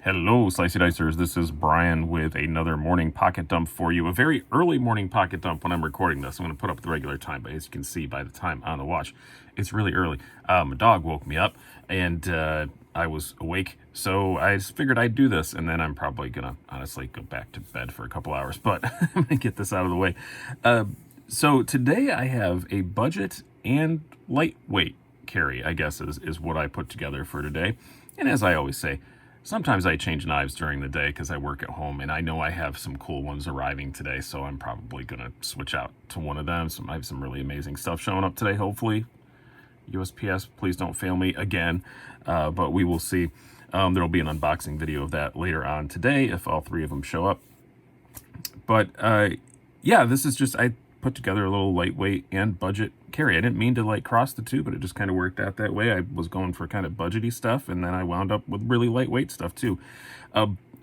Hello, Slicey Dicers. This is Brian with another morning pocket dump for you. A very early morning pocket dump when I'm recording this. I'm going to put up the regular time, but as you can see by the time on the watch, it's really early. My dog woke me up, and I was awake, so I just figured I'd do this, and then I'm probably going to honestly go back to bed for a couple hours, but I'm going to get this out of the way. So today I have a budget and lightweight carry, I guess, is what I put together for today. And as I always say, sometimes I change knives during the day because I work at home, and I know I have some cool ones arriving today, so I'm probably going to switch out to one of them. So I have some really amazing stuff showing up today, hopefully. USPS, please don't fail me again, but we will see. There will be an unboxing video of that later on today if all three of them show up. But yeah, this is just, I put together a little lightweight and budget carry. I didn't mean to like cross the two, but it just kind of worked out that way. I was going for kind of budgety stuff, and then I wound up with really lightweight stuff too.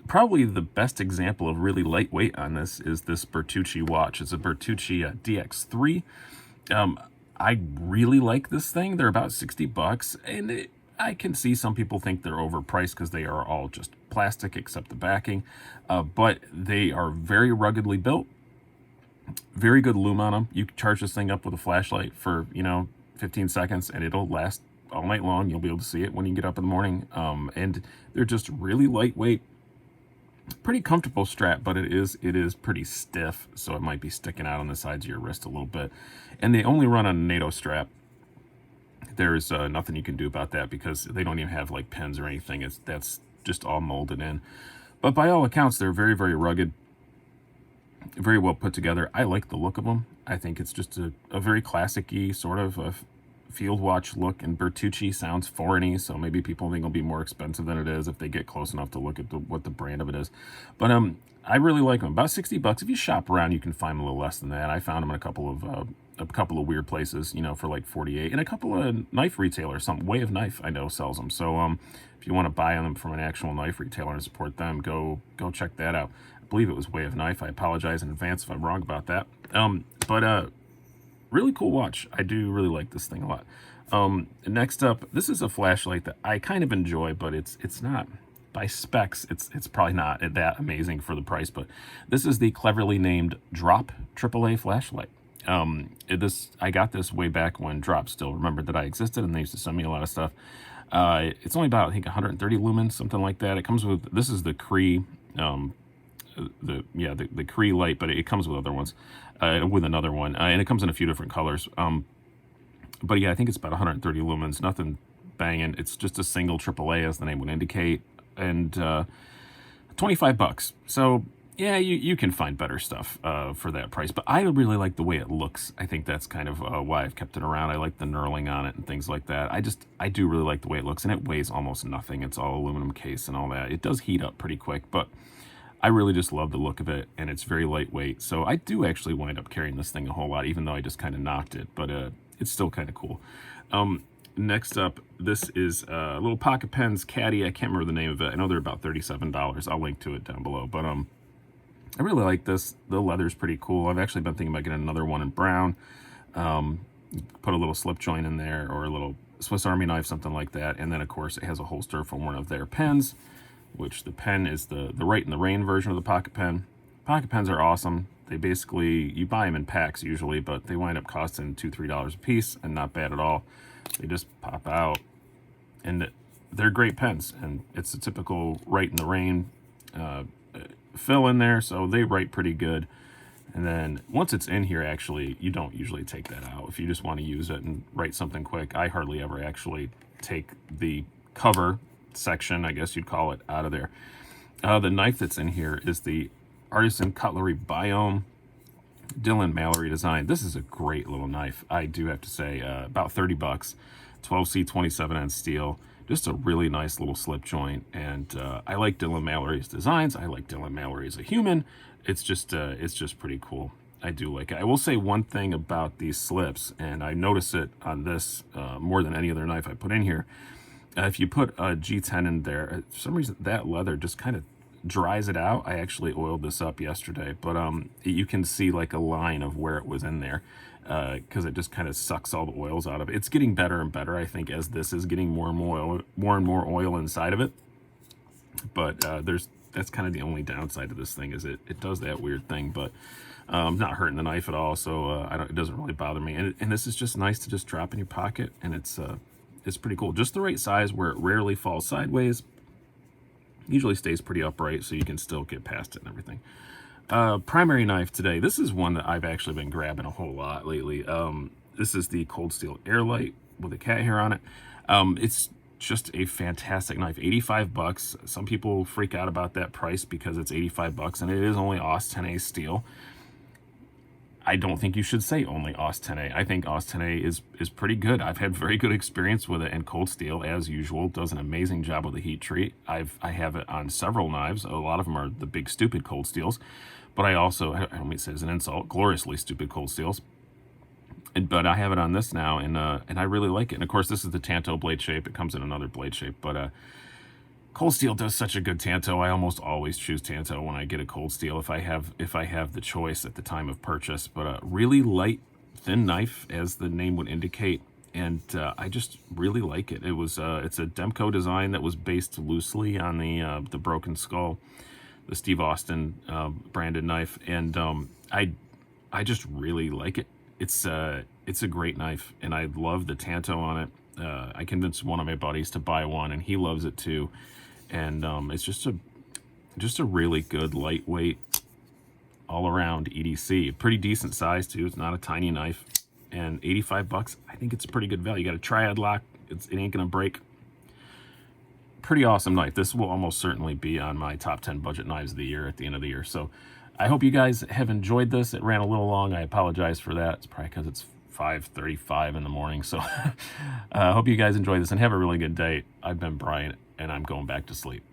Probably the best example of really lightweight on this is this Bertucci watch. It's a Bertucci DX3. I really like this thing. They're about $60, and I can see some people think they're overpriced because they are all just plastic except the backing, but they are very ruggedly built. Very good lume on them. You can charge this thing up with a flashlight for 15 seconds and it'll last all night long. You'll be able to see it when you get up in the morning. And they're just really lightweight, pretty comfortable strap, but it is pretty stiff, so it might be sticking out on the sides of your wrist a little bit. And they only run on a NATO strap. There's nothing you can do about that because they don't even have like pins or anything. That's just all molded in. But by all accounts, they're very, very rugged. Very well put together. I like the look of them. I think it's just a very classic-y sort of a field watch look, and Bertucci sounds foreign-y, so maybe people think it'll be more expensive than it is if they get close enough to look at what the brand of it is. But I really like them. About $60. If you shop around, you can find them a little less than that. I found them in a couple of weird places, for like 48, and a couple of knife retailers. Some Way of Knife I know sells them. So if you want to buy them from an actual knife retailer and support them, go check that out. I believe it was Way of Knife. I apologize in advance if I'm wrong about that. But really cool watch. I do really like this thing a lot. Next up, this is a flashlight that I kind of enjoy, but it's not, by specs, it's probably not that amazing for the price, but this is the cleverly named Drop AAA flashlight. I got this way back when Drop still remembered that I existed, and they used to send me a lot of stuff. It's only about, I think, 130 lumens, something like that. It comes with, this is the Cree, the Cree light, but it comes with other ones, with another one, and it comes in a few different colors. But yeah, I think it's about 130 lumens, nothing banging. It's just a single AAA, as the name would indicate, and $25. So yeah, you can find better stuff for that price, but I really like the way it looks. I think that's kind of why I've kept it around. I like the knurling on it and things like that. I do really like the way it looks, and it weighs almost nothing. It's all aluminum case and all that. It does heat up pretty quick, but I really just love the look of it, and it's very lightweight. So I do actually wind up carrying this thing a whole lot, even though I just kind of knocked it, but it's still kind of cool. Next up, this is a little Pocket Pens caddy. I can't remember the name of it. I know they're about $37. I'll link to it down below, but I really like this. The leather's pretty cool. I've actually been thinking about getting another one in brown. Put a little slip joint in there, or a little Swiss Army knife, something like that. And then, of course, it has a holster from one of their pens, which the pen is the Right in the Rain version of the Pocket Pen. Pocket Pens are awesome. They basically, you buy them in packs usually, but they wind up costing $2, $3 a piece, and not bad at all. They just pop out, and they're great pens, and it's a typical Right in the Rain fill in there, so they write pretty good. And then once it's in here, actually, you don't usually take that out. If you just want to use it and write something quick, I hardly ever actually take the cover section, I guess you'd call it, out of there. The knife that's in here is the Artisan Cutlery Biome Dylan Mallory design. This is a great little knife, I do have to say. About $30, 12C 27N steel. Just a really nice little slip joint, and I like Dylan Mallory's designs. I like Dylan Mallory as a human. It's just pretty cool. I do like it. I will say one thing about these slips, and I notice it on this more than any other knife I put in here. If you put a G10 in there, for some reason that leather just kind of dries it out. I actually oiled this up yesterday, but you can see like a line of where it was in there, because it just kind of sucks all the oils out of it. It's getting better and better, I think, as this is getting more and more oil inside of it. But that's kind of the only downside to this thing, is it does that weird thing, but not hurting the knife at all, so it doesn't really bother me. And this is just nice to just drop in your pocket, and it's pretty cool. Just the right size where it rarely falls sideways. Usually stays pretty upright, so you can still get past it and everything. Primary knife today. This is one that I've actually been grabbing a whole lot lately. This is the Cold Steel Air Lite with a cat hair on it. It's just a fantastic knife. 85 bucks. Some people freak out about that price because it's 85 bucks, and it is only AUS 10A steel. I don't think you should say only AUS 10A. I think AUS 10A is pretty good. I've had very good experience with it, and Cold Steel, as usual, does an amazing job with the heat treat. I have it on several knives. A lot of them are the big stupid Cold Steels, but I don't mean to say it's an insult, gloriously stupid Cold Steels. But I have it on this now, and I really like it. And of course, this is the Tanto blade shape. It comes in another blade shape, but Cold Steel does such a good Tanto. I almost always choose Tanto when I get a Cold Steel if I have the choice at the time of purchase. But a really light, thin knife, as the name would indicate, and I just really like it. It's a Demko design that was based loosely on the Broken Skull, the Steve Austin branded knife, and I just really like it. It's a great knife, and I love the Tanto on it. I convinced one of my buddies to buy one, and he loves it too. And it's just a really good lightweight all around EDC. Pretty decent size too. It's not a tiny knife, and 85 bucks. I think it's a pretty good value. You got a triad lock. It ain't gonna break. Pretty awesome knife. This will almost certainly be on my top 10 budget knives of the year at the end of the year. So I hope you guys have enjoyed this. It ran a little long. I apologize for that. It's probably because it's 5:35 in the morning. So I hope you guys enjoy this and have a really good day. I've been Brian, and I'm going back to sleep.